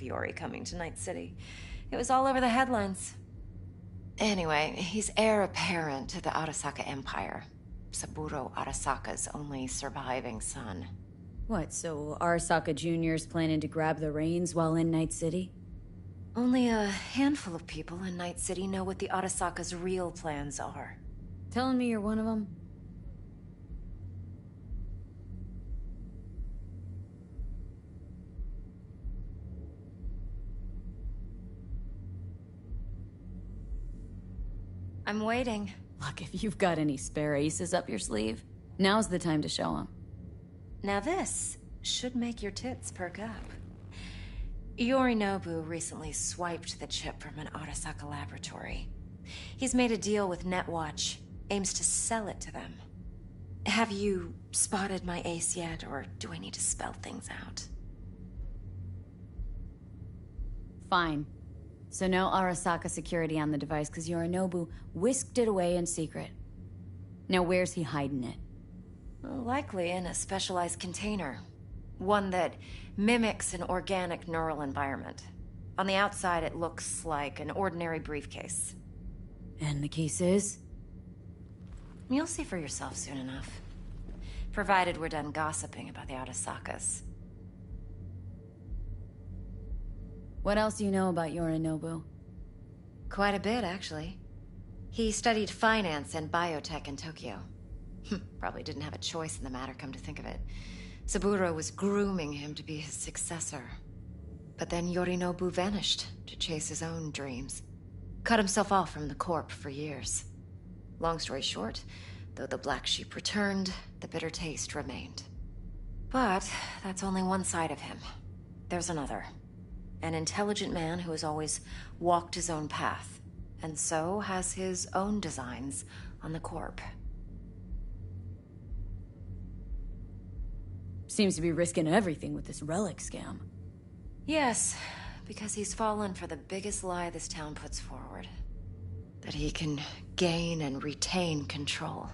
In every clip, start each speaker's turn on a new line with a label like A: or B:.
A: Yori coming to Night City. It was all over the headlines. Anyway, he's heir apparent to the Arasaka Empire. Saburo Arasaka's only surviving son.
B: What, so Arasaka Jr.'s planning to grab the reins while in Night City?
A: Only a handful of people in Night City know what the Arasaka's real plans are.
B: Telling me you're one of them?
A: I'm waiting.
B: Look, if you've got any spare aces up your sleeve, now's the time to show them.
A: Now this should make your tits perk up. Yorinobu recently swiped the chip from an Arasaka laboratory. He's made a deal with Netwatch, aims to sell it to them. Have you spotted my ace yet, or do I need to spell things out?
B: Fine. So no Arasaka security on the device because Yorinobu whisked it away in secret. Now where's he hiding it?
A: Well, likely in a specialized container. One that mimics an organic neural environment. On the outside, it looks like an ordinary briefcase.
B: And the case is?
A: You'll see for yourself soon enough. Provided we're done gossiping about the Arasakas.
B: What else do you know about Yorinobu?
A: Quite a bit, actually. He studied finance and biotech in Tokyo. Probably didn't have a choice in the matter, come to think of it. Saburo was grooming him to be his successor. But then Yorinobu vanished to chase his own dreams. Cut himself off from the Corp for years. Long story short, though the black sheep returned, the bitter taste remained. But that's only one side of him. There's another. An intelligent man who has always walked his own path, and so has his own designs on the Corp.
B: Seems to be risking everything with this relic scam.
A: Yes, because he's fallen for the biggest lie this town puts forward. That he can gain and retain control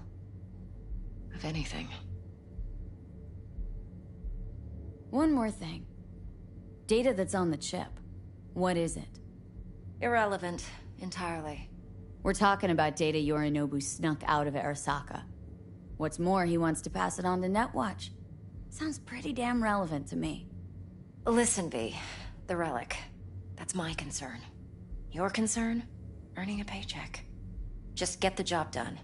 A: of anything.
B: One more thing. Data that's on the chip. What is it?
A: Irrelevant, entirely.
B: We're talking about data Yorinobu snuck out of Arasaka. What's more, he wants to pass it on to Netwatch. Sounds pretty damn relevant to me.
A: Listen, V. The relic. That's my concern. Your concern? Earning a paycheck. Just get the job done.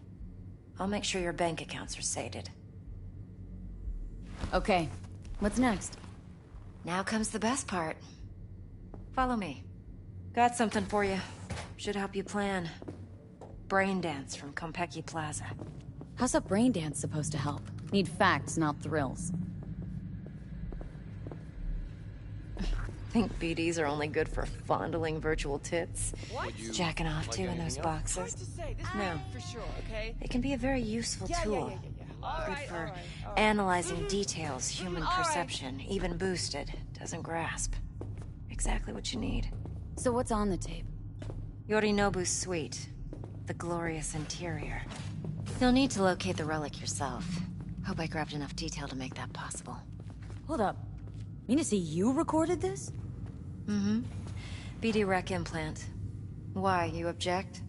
A: I'll make sure your bank accounts are sated.
B: Okay. What's next?
A: Now comes the best part. Follow me. Got something for you. Should help you plan. Brain dance from Konpeki Plaza.
B: How's a brain dance supposed to help? Need facts, not thrills.
A: Think BDs are only good for fondling virtual tits? Jacking off too in those boxes? No.
C: For sure, okay?
A: It can be a very useful tool. Good for analyzing details human perception, even boosted, doesn't grasp. Exactly what you need.
B: So what's on the tape?
A: Yorinobu's suite. The glorious interior. You'll need to locate the relic yourself. Hope I grabbed enough detail to make that possible.
B: Hold up. Mean to say you recorded this?
A: Mm-hmm. BD Rec implant. Why, you object?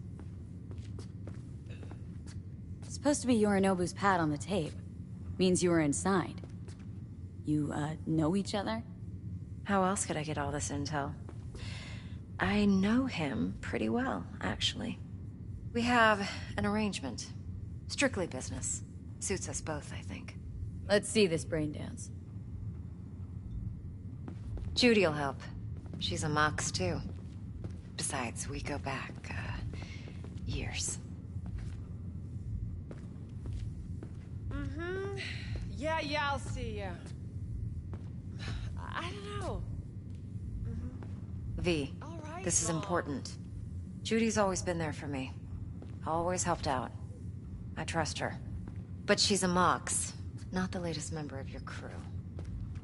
B: It's supposed to be Yorinobu's pad on the tape. Means you were inside. You, know each other?
A: How else could I get all this intel? I know him pretty well, actually. We have an arrangement. Strictly business. Suits us both, I think.
B: Let's see this brain dance.
A: Judy'll help. She's a Mox, too. Besides, we go back, years.
C: Mm-hmm. Yeah, I'll see ya. I don't know.
A: V,
C: All right,
A: this is
C: Mom.
A: important. Judy's always been there for me. Always helped out. I trust her. But she's a Mox, not the latest member of your crew.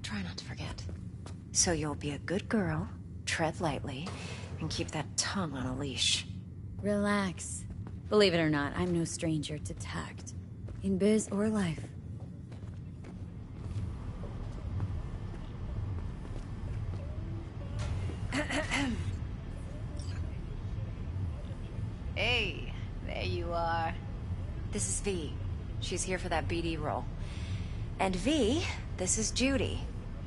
A: Try not to forget. So you'll be a good girl, tread lightly, and keep that tongue on a leash.
B: Relax. Believe it or not, I'm no stranger to tact. In biz or life. Hey, there you are.
A: This is V. She's here for that BD role. And V, this is Judy.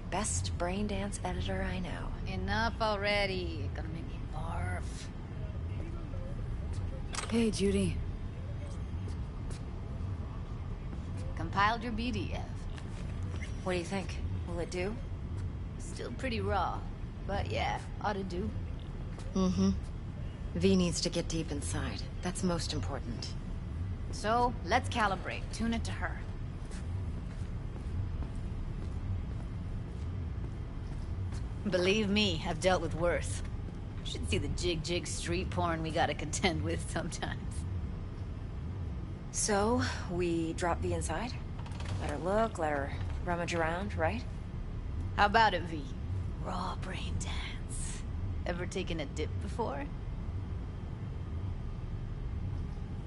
A: Best brain dance editor I know.
B: Enough already. You're gonna make me barf. Hey, Judy. Compiled your BDF.
A: What do you think? Will it do?
B: Still pretty raw, but yeah, ought to do.
A: Mm-hmm. V needs to get deep inside. That's most important.
B: So, let's calibrate. Tune it to her. Believe me, I've dealt with worse. You should see the jig-jig street porn we gotta contend with sometimes.
A: So, we drop V inside? Let her look, let her rummage around, right?
B: How about it, V? Raw brain dance. Ever taken a dip before?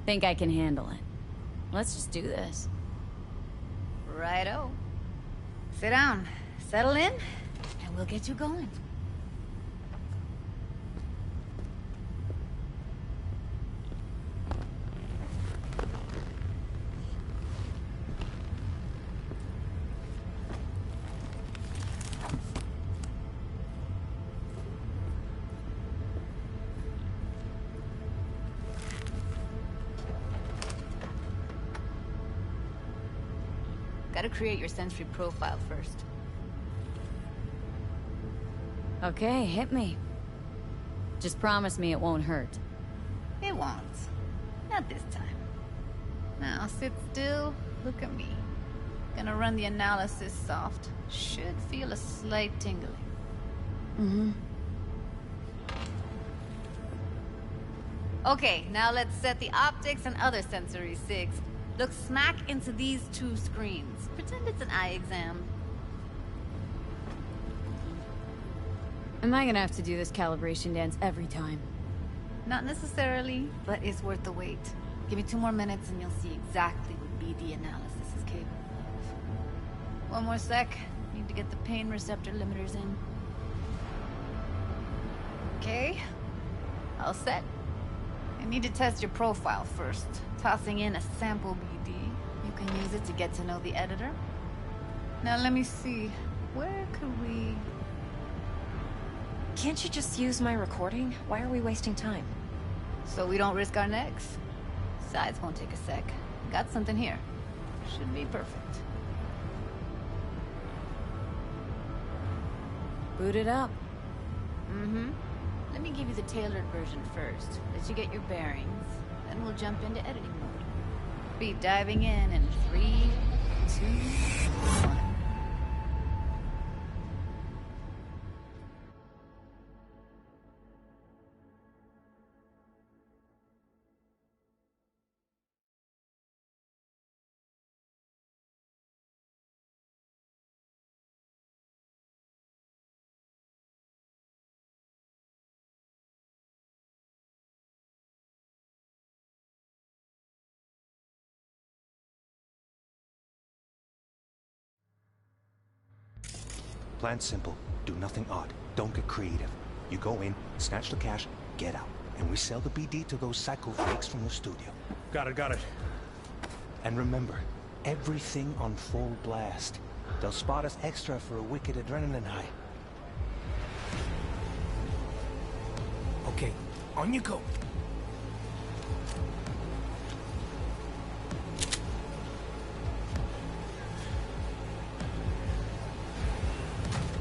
B: Think I can handle it. Let's just do this. Righto. Sit down, settle in, and we'll get you going. Gotta create your sensory profile first. Okay, hit me. Just promise me it won't hurt. It won't. Not this time. Now, sit still, look at me. Gonna run the analysis soft. Should feel a slight tingling. Mm-hmm. Okay, now let's set the optics and other sensory SIGs. Look smack into these two screens. Pretend it's an eye exam. Am I gonna have to do this calibration dance every time? Not necessarily, but it's worth the wait. Give me 2 more minutes and you'll see exactly what BD analysis is capable of. 1 more sec. Need to get the pain receptor limiters in. Okay. All set. I need to test your profile first. Tossing in a sample BD. You can use it to get to know the editor. Now let me see. Where could we...
A: Can't you just use my recording? Why are we wasting time?
B: So we don't risk our necks? Sides won't take a sec. Got something here. Should be perfect. Boot it up. Mm-hmm. Let me give you the tailored version first. Let you get your bearings. Then we'll jump into editing mode. Be diving in 3, 2, 1.
D: Plan's simple. Do nothing odd. Don't get creative. You go in, snatch the cash, get out. And we sell the BD to those psycho freaks from the studio.
E: Got it.
D: And remember, everything on full blast. They'll spot us extra for a wicked adrenaline high.
E: Okay, on you go.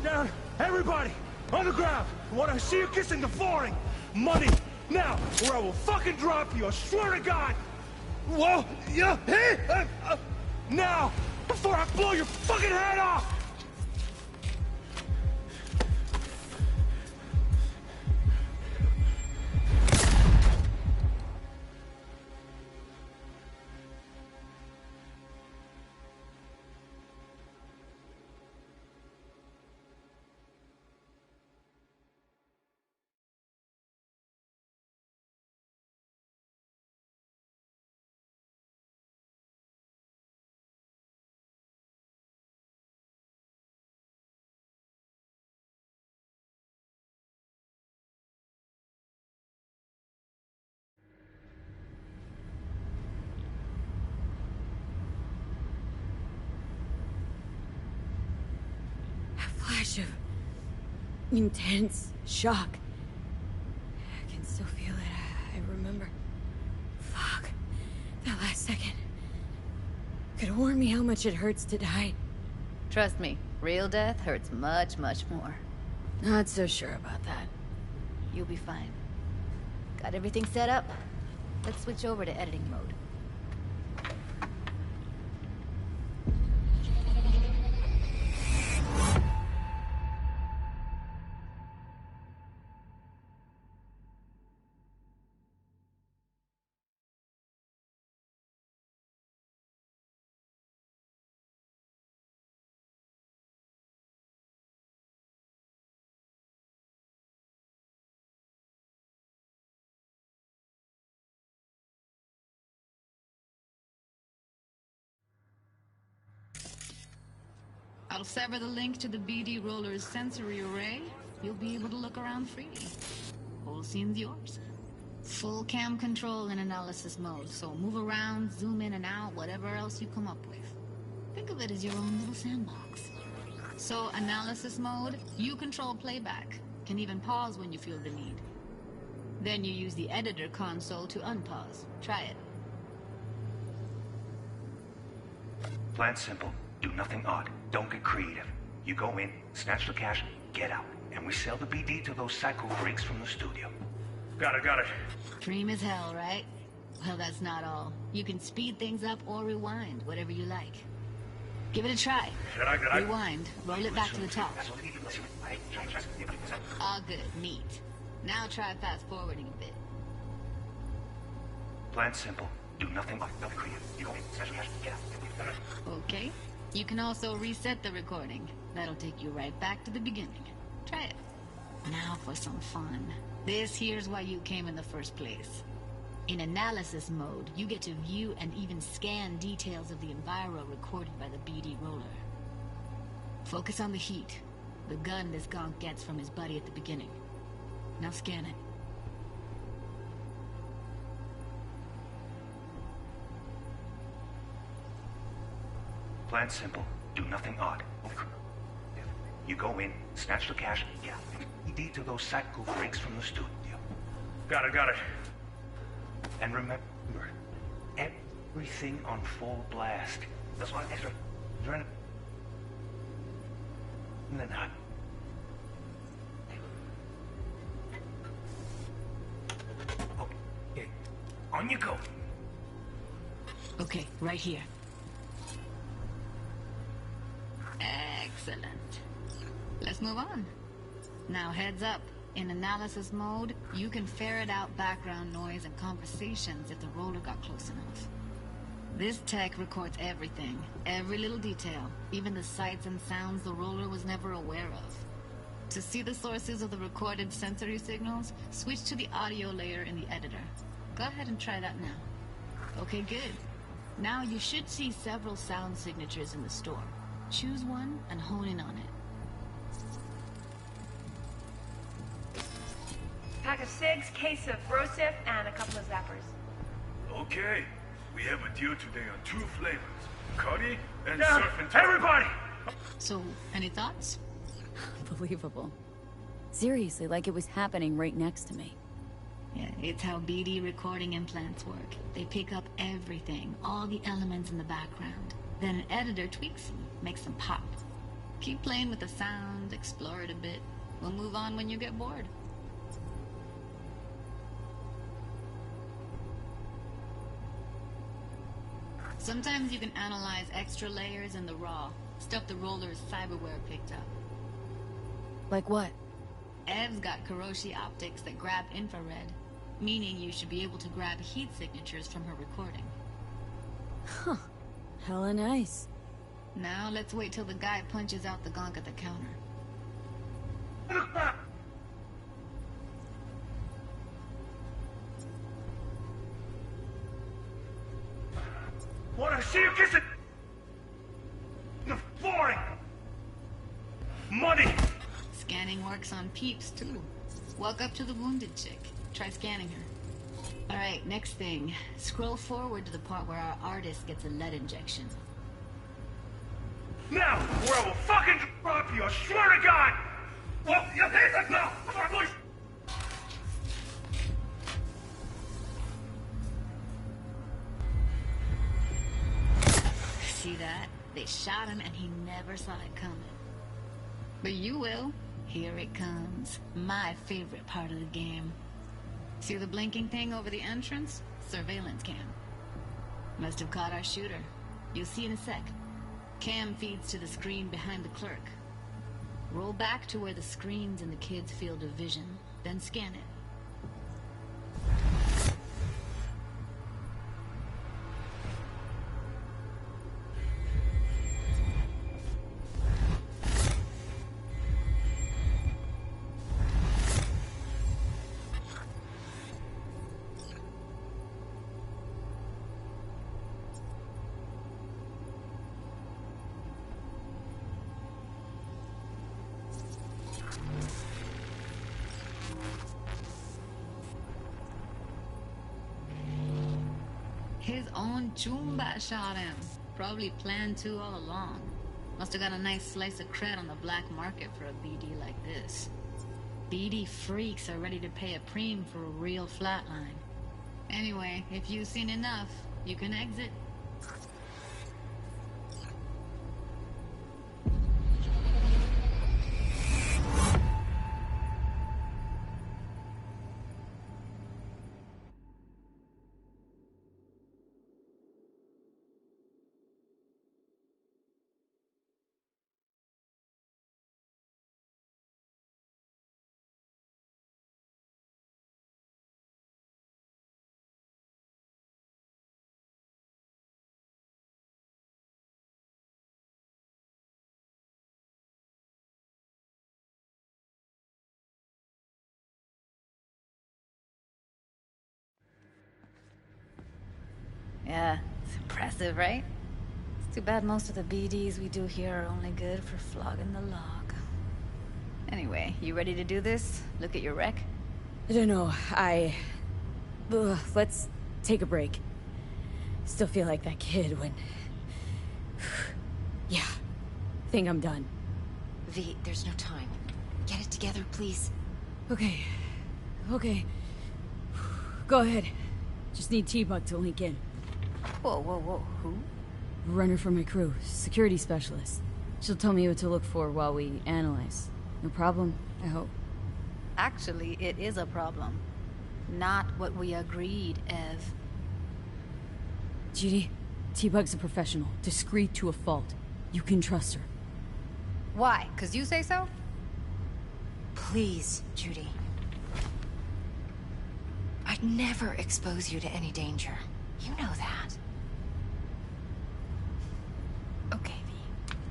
E: Down! Everybody! On the ground! I want to see you kissing the flooring! Money! Now! Or I will fucking drop you! I swear to God! Whoa! Yeah! Hey! Now! Before I blow your fucking head off!
B: intense shock. I can still feel it. I remember. Fuck. That last second. Could warn me how much it hurts to die. Trust me, real death hurts much, much more.
F: Not so sure about that.
B: You'll be fine. Got everything set up? Let's switch over to editing mode.
G: I'll sever the link to the BD Roller's sensory array. You'll be able to look around freely. Whole scene's yours. Full cam control in analysis mode, so move around, zoom in and out, whatever else you come up with. Think of it as your own little sandbox. So, analysis mode, you control playback. Can even pause when you feel the need. Then you use the editor console to unpause. Try it.
D: Plan's simple. Do nothing odd. Don't get creative. You go in, snatch the cash, get out. And we sell the BD to those psycho freaks from the studio.
E: Got it.
G: Dream as hell, right? Well, that's not all. You can speed things up or rewind, whatever you like. Give it a try. Rewind. Roll it back to the top. All good. Neat. Now try fast forwarding a bit.
D: Plan's simple. Do nothing odd. Don't get creative. You go in, snatch the cash, get out.
G: Okay. You can also reset the recording. That'll take you right back to the beginning. Try it. Now for some fun. This here's why you came in the first place. In analysis mode, you get to view and even scan details of the enviro recorded by the BD Roller. Focus on the heat, the gun this gonk gets from his buddy at the beginning. Now scan it.
D: Plan's simple. Do nothing odd. You go in, snatch the cash, get out. BD to those psycho freaks from the studio.
E: Got it.
D: And remember, everything on full blast. That's why extra adrenaline and hot. Okay, on you go.
G: Okay, right here. Excellent. Let's move on. Now heads up. In analysis mode, you can ferret out background noise and conversations if the roller got close enough. This tech records everything, every little detail, even the sights and sounds the roller was never aware of. To see the sources of the recorded sensory signals, switch to the audio layer in the editor. Go ahead and try that now. Okay, good. Now you should see several sound signatures in the store. Choose one and hone in on it.
H: Pack of cigs, case of Brosif, and a couple of zappers.
E: Okay. We have a deal today on 2 flavors. Cuddy and Down. Surf and Turf. Everybody!
G: So, any thoughts?
B: Believable. Seriously, like it was happening right next to me.
G: Yeah, it's how BD recording implants work. They pick up everything, all the elements in the background. Then an editor tweaks them, makes them pop. Keep playing with the sound, explore it a bit. We'll move on when you get bored. Sometimes you can analyze extra layers in the raw, stuff the roller's cyberware picked up.
B: Like what?
G: Ev's got Kiroshi optics that grab infrared, meaning you should be able to grab heat signatures from her recording.
B: Huh. Hella nice.
G: Now let's wait till the guy punches out the gonk at the counter.
E: Wanna see you kiss it? The flooring! Money!
G: Scanning works on peeps, too. Walk up to the wounded chick. Try scanning her. Alright, next thing. Scroll forward to the part where our artist gets a lead injection.
E: Now, or I will fucking drop you, I swear to God!
D: Well, you hit us now! Push!
G: See that? They shot him and he never saw it coming. But you will. Here it comes. My favorite part of the game. See the blinking thing over the entrance? Surveillance cam. Must have caught our shooter. You'll see in a sec. Cam feeds to the screen behind the clerk. Roll back to where the screen's in the kid's field of vision, then scan it. His own Chumba shot him. Probably planned to all along. Must have got a nice slice of cred on the black market for a BD like this. BD freaks are ready to pay a preem for a real flatline. Anyway, if you've seen enough, you can exit. Yeah, it's impressive, right? It's too bad most of the BDs we do here are only good for flogging the log. Anyway, you ready to do this? Look at your wreck?
F: I don't know, let's take a break. Still feel like that kid when... Yeah, think I'm done.
A: V, there's no time. Get it together, please.
F: Okay. Go ahead. Just need T-Bug to link in.
B: Whoa, who?
F: Runner for my crew, security specialist. She'll tell me what to look for while we analyze. No problem, I hope.
B: Actually, it is a problem. Not what we agreed, Ev.
F: Judy, T-Bug's a professional, discreet to a fault. You can trust her.
B: Why? 'Cause you say so?
A: Please, Judy. I'd never expose you to any danger. You know that.
B: Okay, V.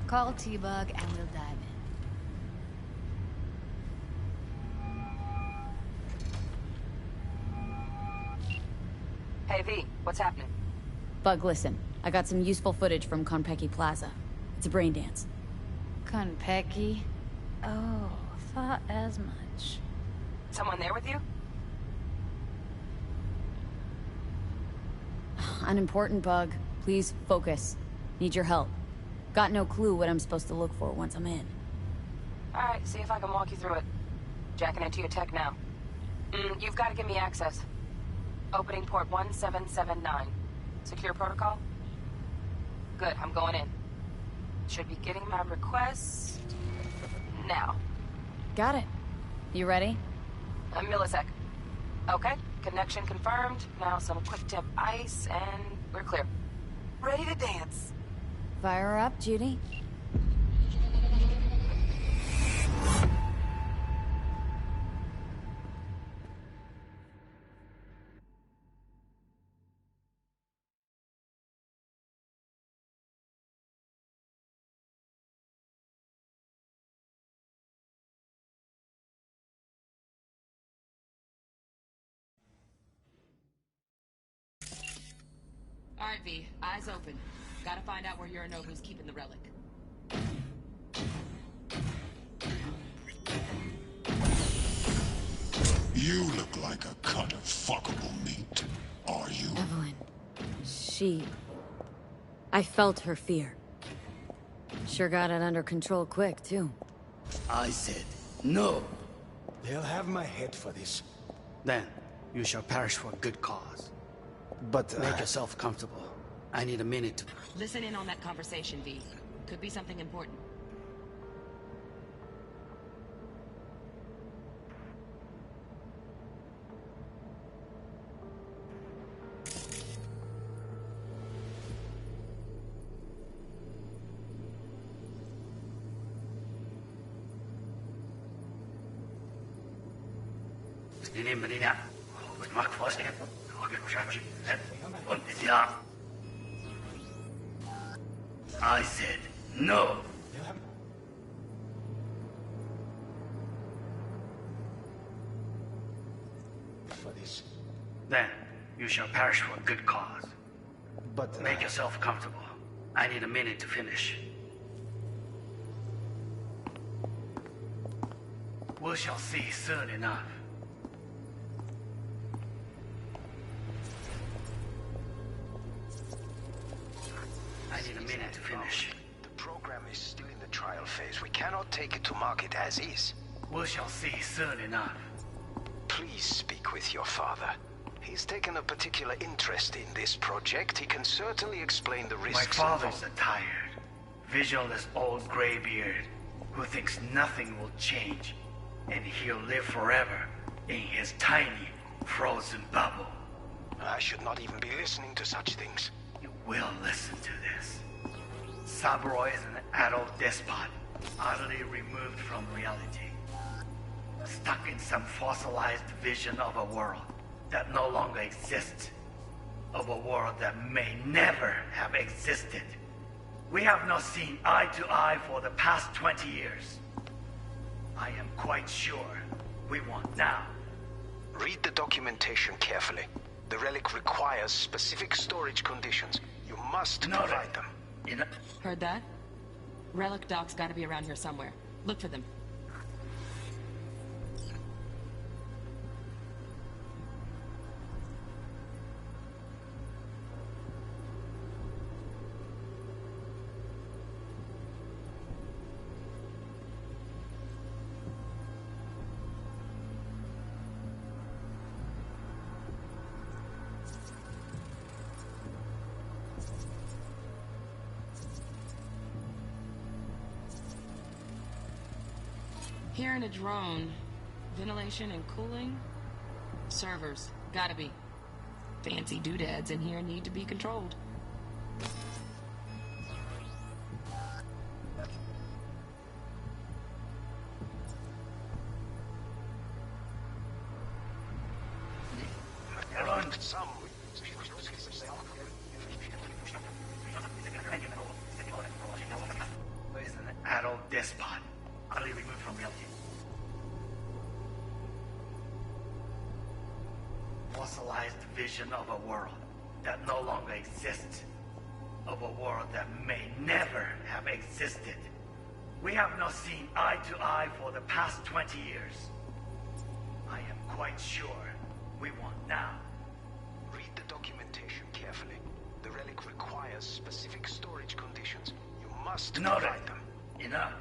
B: Call T-Bug and we'll dive in.
I: Hey, V, what's happening?
F: Bug, listen. I got some useful footage from Konpeki Plaza. It's a brain dance.
B: Konpeki? Oh, thought as much.
I: Someone there with you?
F: Unimportant, Bug. Please, focus. Need your help. Got no clue what I'm supposed to look for once I'm in.
I: Alright, see if I can walk you through it. Jacking into your tech now. You've got to give me access. Opening port 1779. Secure protocol? Good, I'm going in. Should be getting my request... now.
F: Got it. You ready?
I: A millisec. Okay, connection confirmed. Now some quick tip ice, and we're clear. Ready to dance.
F: Fire her up, Judy.
J: Alright, V. Eyes open. Gotta find out where Yorinobu's keeping the relic.
K: You look like a cut of fuckable meat. Are you?
F: Evelyn. She... I felt her fear. Sure got it under control quick, too.
L: I said, No.
E: They'll have my head for this.
L: Then, you shall perish for a good cause.
E: But,
L: Make yourself comfortable. I need a minute to...
J: Listen in on that conversation, V. Could be something important.
L: I said no.
E: For this.
L: Then, you shall perish for a good cause.
E: But,
L: Make yourself comfortable. I need a minute to finish. We shall see soon enough. I need a minute to finish.
M: The program is still in the trial phase. We cannot take it to market as is.
L: We shall see soon enough.
M: Please speak with your father. He's taken a particular interest in this project. He can certainly explain the risks.
L: My father's a tired, visionless old graybeard who thinks nothing will change, and he'll live forever in his tiny, frozen bubble.
M: I should not even be listening to such things.
L: You will listen to this. Saburo is an adult despot, utterly removed from reality. Stuck in some fossilized vision of a world that no longer exists. Of a world that may never have existed. We have not seen eye to eye for the past 20 years. I am quite sure we want now.
M: Read the documentation carefully. The relic requires specific storage conditions. You must provide them.
J: Heard that? Relic docs gotta be around here somewhere. Look for them. Here in a drone, ventilation and cooling? Servers, gotta be. Fancy doodads in here need to be controlled.
L: Is an adult despot, utterly removed from reality. Fossilized vision of a world that no longer exists. Of a world that may never have existed. We have not seen eye to eye for the past 20 years. I am quite sure we want now.
M: Read the documentation carefully. The relic requires specific storage conditions. You must provide them.
L: Enough.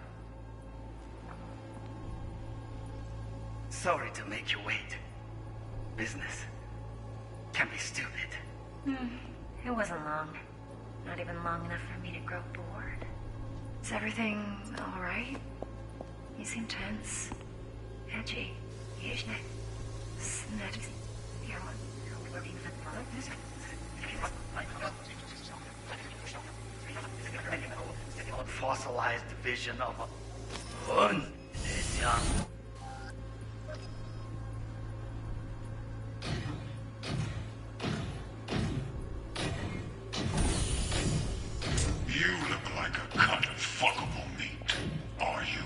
L: Sorry to make you wait. Business can be stupid.
A: It wasn't long. Not even long enough for me to grow bored. Is everything all right? You seem tense. Edgy.
L: Fossilized vision of a...
K: You look like a cut of fuckable meat, are you?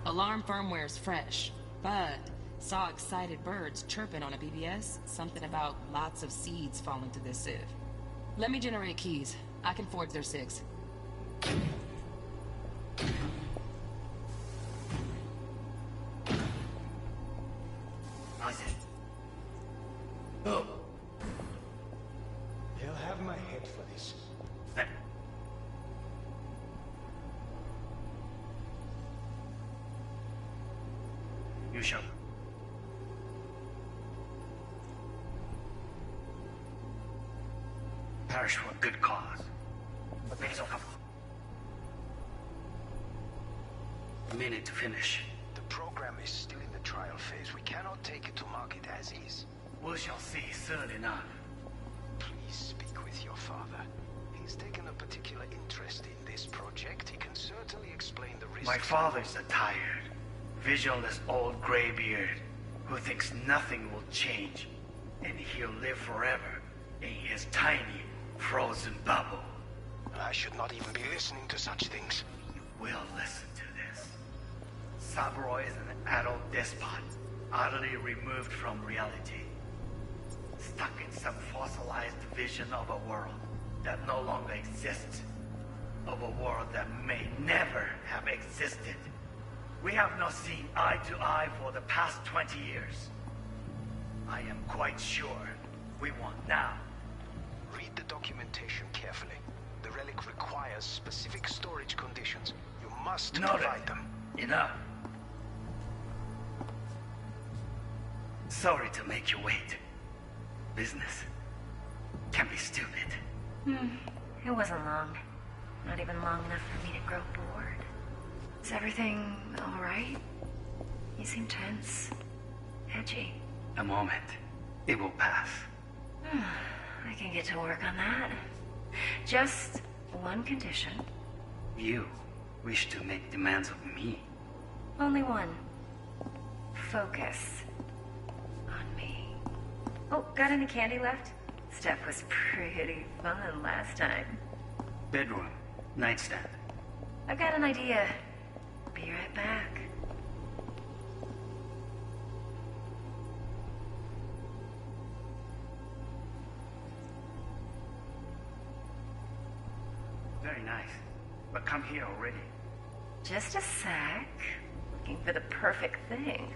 J: Alarm firmware's fresh, but saw excited birds chirping on a BBS. Something about lots of seeds falling to this sieve. Let me generate keys. I can forge their SIGs.
E: Oh. They'll have my head for this.
L: You shall. Perish for a good cause. But make yourself comfortable. A minute to finish.
M: The program is still in the trial phase. We cannot take it to market as is.
L: We shall see soon enough.
M: Please speak with your father. He's taken a particular interest in this project. He can certainly explain the risks.
L: My father's a tired, visionless old graybeard who thinks nothing will change, and he'll live forever in his tiny, frozen bubble.
M: I should not even be listening to such things.
L: You will listen to this. Cyberpunk is an adult despot, utterly removed from reality. Stuck in some fossilized vision of a world that no longer exists. Of a world that may never have existed. We have not seen eye to eye for the past 20 years. I am quite sure we want now.
M: Read the documentation carefully. The relic requires specific storage conditions. You must provide them.
L: Enough. Sorry to make you wait. Business can be stupid.
A: It wasn't long. Not even long enough for me to grow bored. Is everything alright? You seem tense. Edgy.
L: A moment. It will pass.
A: I can get to work on that. Just one condition.
L: You wish to make demands of me.
A: Only one. Focus on me. Oh, got any candy left? Stuff was pretty fun last time.
L: Bedroom. Nightstand.
A: I've got an idea. Be right back.
L: Very nice. But come here already.
A: Just a sec. Looking for the perfect thing.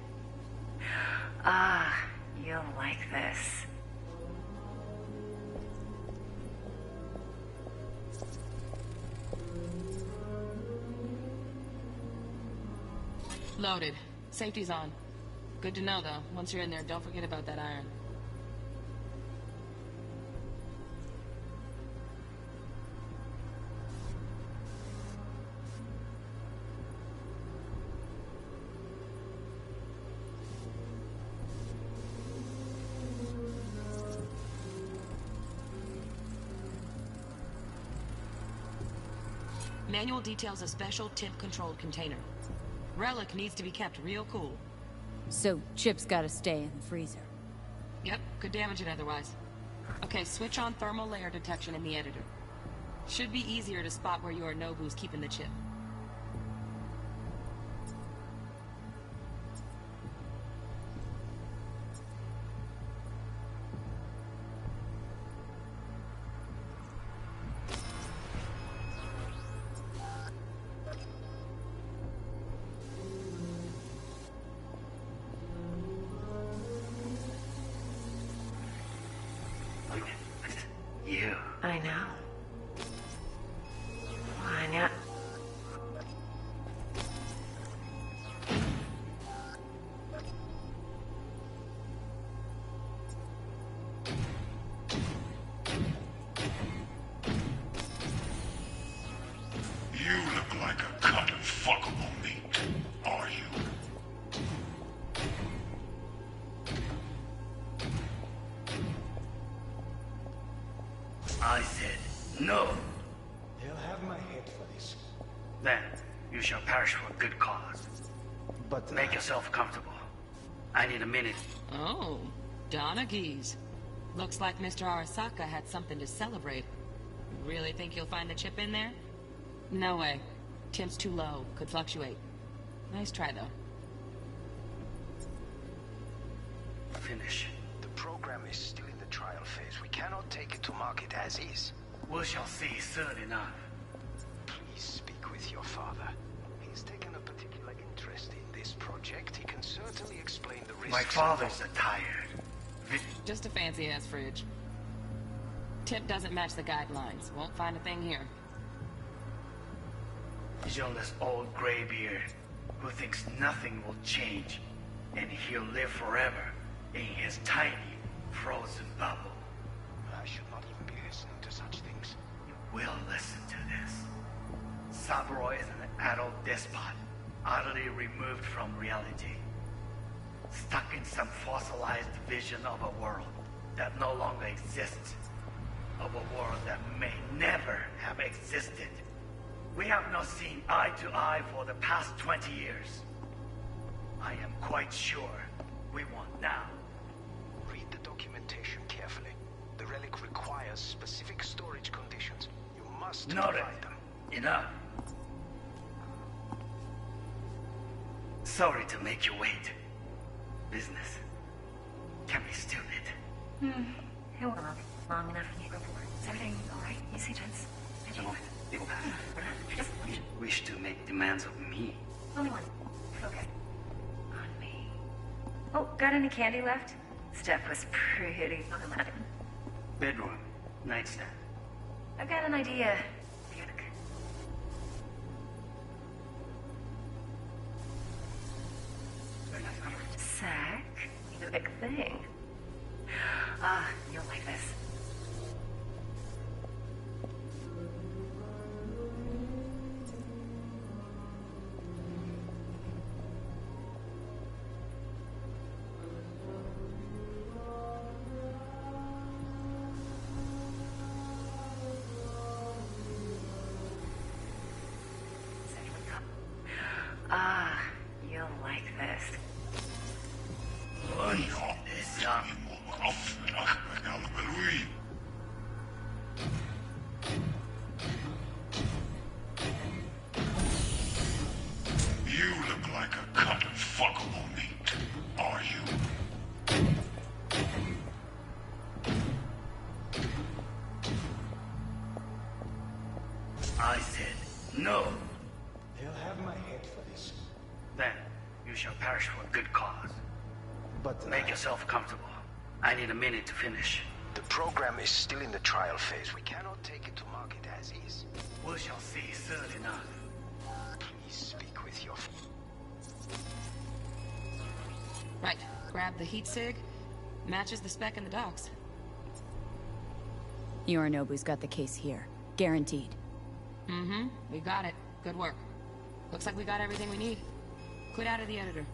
A: Ah, you'll like this.
J: Loaded. Safety's on. Good to know, though. Once you're in there, don't forget about that iron. Manual details a special temp-controlled container. Relic needs to be kept real cool.
F: So, Chip's gotta stay in the freezer.
J: Yep, could damage it otherwise. Okay, switch on thermal layer detection in the editor. Should be easier to spot where Yorinobu's keeping the chip.
L: You.
A: I know. I know.
K: You look like a cut of fuckable meat, are you?
L: I said no.
E: They'll have my head for this.
L: Then you shall perish for a good cause.
E: But
L: make yourself comfortable. I need a minute.
J: Oh, Donaghys. Looks like Mr. Arasaka had something to celebrate. Really think you'll find the chip in there? No way. Temp's too low. Could fluctuate. Nice try, though.
L: Finish.
M: The program is still in the trial phase. We cannot take it to market as is.
L: We shall see soon enough.
M: Please speak with your father. He's taken a particular interest in this project. He can certainly explain the risks.
L: My father's a tired.
J: Just a fancy-ass fridge. Tip doesn't match the guidelines. Won't find a thing here.
L: Visionless old graybeard who thinks nothing will change and he'll live forever in his tiny frozen bubble.
M: I should not even be listening to such things.
L: You will listen to this. Cyberpunk is an adult despot, utterly removed from reality. Stuck in some fossilized vision of a world that no longer exists. Of a world that may never have existed. We have not seen eye to eye for the past 20 years. I am quite sure we won't now.
M: Read the documentation carefully. The relic requires specific storage conditions. You must provide them.
L: Enough. Sorry to make you wait. Business can be stupid.
A: It won't long enough for you to go forward. Is everything alright? You see, Vince?
L: A moment. It will pass. Just wish to make demands of me.
A: Only one. Okay. On me. Oh, got any candy left? Steph was pretty problematic.
L: Bedroom. Nightstand.
A: I've got an idea. Sack? The big thing. Ah, you'll like this. Ah, you'll like this.
K: You look like a cut of fuckable meat. Are you?
L: I said no.
E: They'll have my head for this.
L: Then you shall perish for a good cause.
E: But
L: make yourself comfortable. I need a minute to finish.
M: The program is still in the trial phase. We cannot take it to market as is.
L: We shall see soon enough.
M: Please speak with your...
J: Right. Grab the heat sig. Matches the spec in the docs.
F: Yorinobu's got the case here. Guaranteed.
J: Mm-hmm. We got it. Good work. Looks like we got everything we need. Quit out of the editor.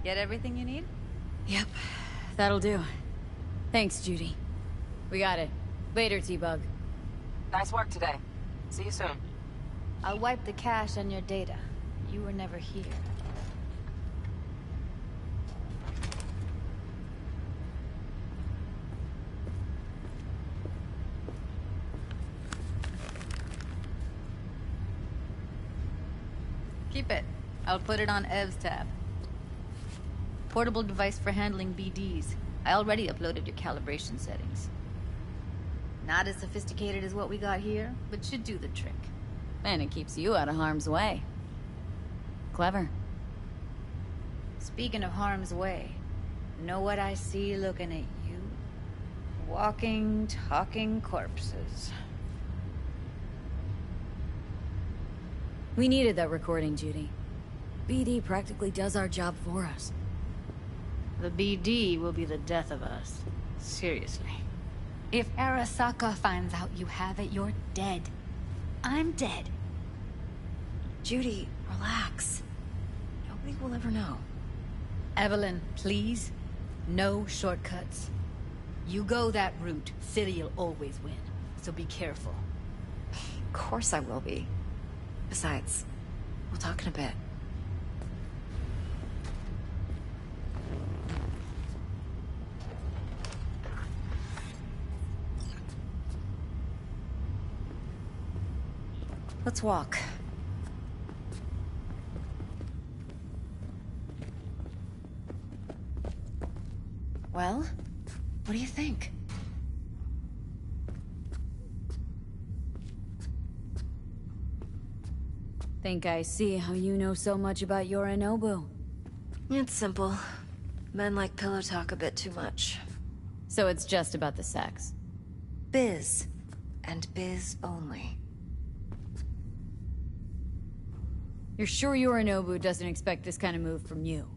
B: Get everything you need?
F: Yep, that'll do. Thanks, Judy. We got it. Later, T-Bug.
I: Nice work today. See you soon.
B: I'll wipe the cache on your data. You were never here. Keep it. I'll put it on Ev's tab. Portable device for handling BDs. I already uploaded your calibration settings. Not as sophisticated as what we got here, but should do the trick.
F: And it keeps you out of harm's way. Clever.
B: Speaking of harm's way, know what I see looking at you? Walking, talking corpses.
F: We needed that recording, Judy. BD practically does our job for us.
B: The BD will be the death of us. Seriously.
G: If Arasaka finds out you have it, you're dead. I'm dead.
A: Judy, relax. Nobody will ever know.
B: Evelyn, please. No shortcuts. You go that route, City'll always win. So be careful.
A: Of course I will be. Besides, we'll talk in a bit. Let's walk. Well, what do you think?
F: Think I see how you know so much about Yorinobu.
A: It's simple. Men like pillow talk a bit too much.
F: So it's just about the sex.
A: Biz. And biz only.
F: You're sure Yorinobu doesn't expect this kind of move from you?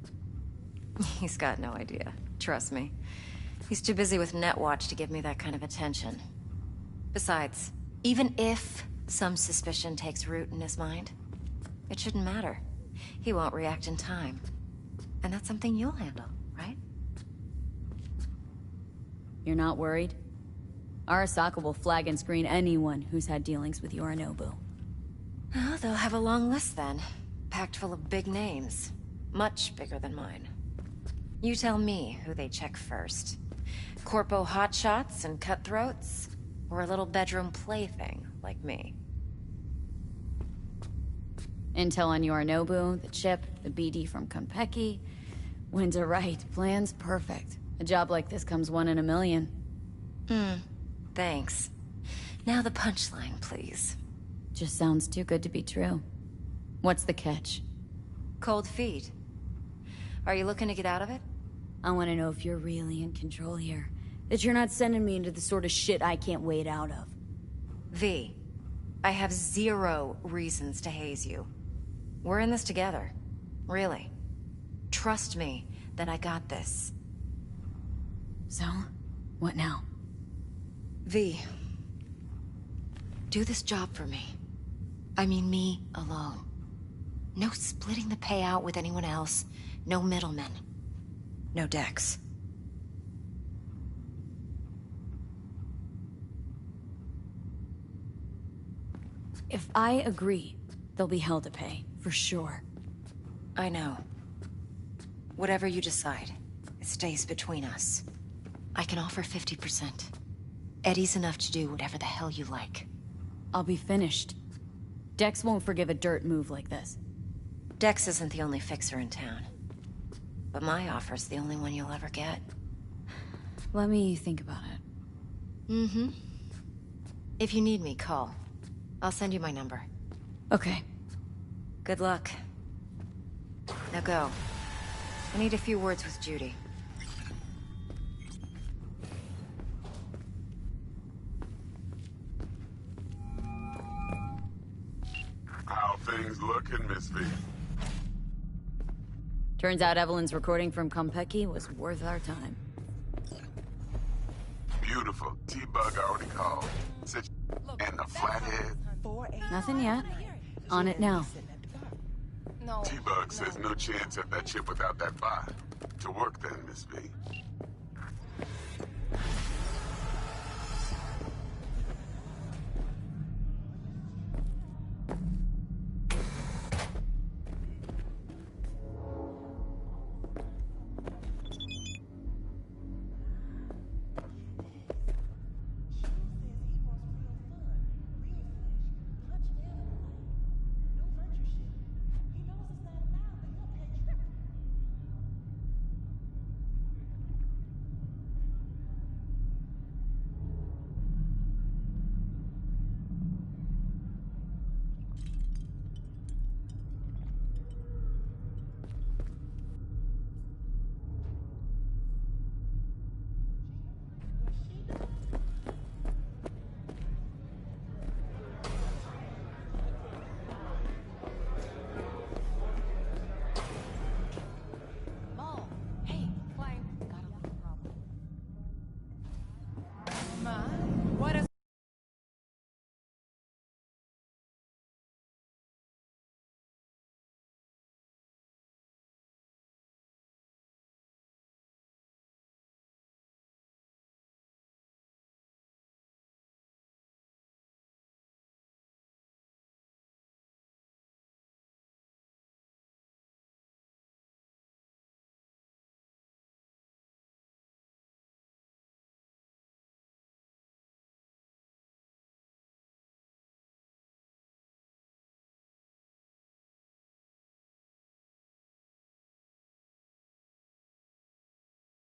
A: He's got no idea. Trust me. He's too busy with Netwatch to give me that kind of attention. Besides, even if some suspicion takes root in his mind, it shouldn't matter. He won't react in time. And that's something you'll handle, right?
F: You're not worried? Arasaka will flag and screen anyone who's had dealings with Yorinobu.
A: Oh, they'll have a long list then. Packed full of big names. Much bigger than mine. You tell me who they check first. Corpo hotshots and cutthroats? Or a little bedroom plaything like me?
F: Intel on Yorinobu, the chip, the BD from Konpeki. Winds are right. Plan's perfect. A job like this comes 1 in a million.
A: Thanks. Now the punchline, please.
F: Just sounds too good to be true. What's the catch?
A: Cold feet. Are you looking to get out of it?
F: I want to know if you're really in control here. That you're not sending me into the sort of shit I can't wait out of.
A: V, I have 0 reasons to haze you. We're in this together. Really. Trust me that I got this.
F: So? What now?
A: V, do this job for me. I mean me alone. No splitting the payout with anyone else. No middlemen. No Dex.
F: If I agree, there'll be hell to pay, for sure.
A: I know. Whatever you decide, it stays between us. I can offer 50%. Eddie's enough to do whatever the hell you like.
F: I'll be finished. Dex won't forgive a dirt move like this.
A: Dex isn't the only fixer in town. But my offer's the only one you'll ever get.
F: Let me think about it.
A: Mm-hmm. If you need me, call. I'll send you my number.
F: Okay.
A: Good luck. Now go. I need a few words with Judy.
N: How things looking, Miss V?
F: Turns out Evelyn's recording from Konpeki was worth our time.
N: Beautiful. T-Bug already called. And the flathead?
F: Nothing yet. On it now.
N: T-Bug says no chance at that chip without that buy. To work then, Miss V.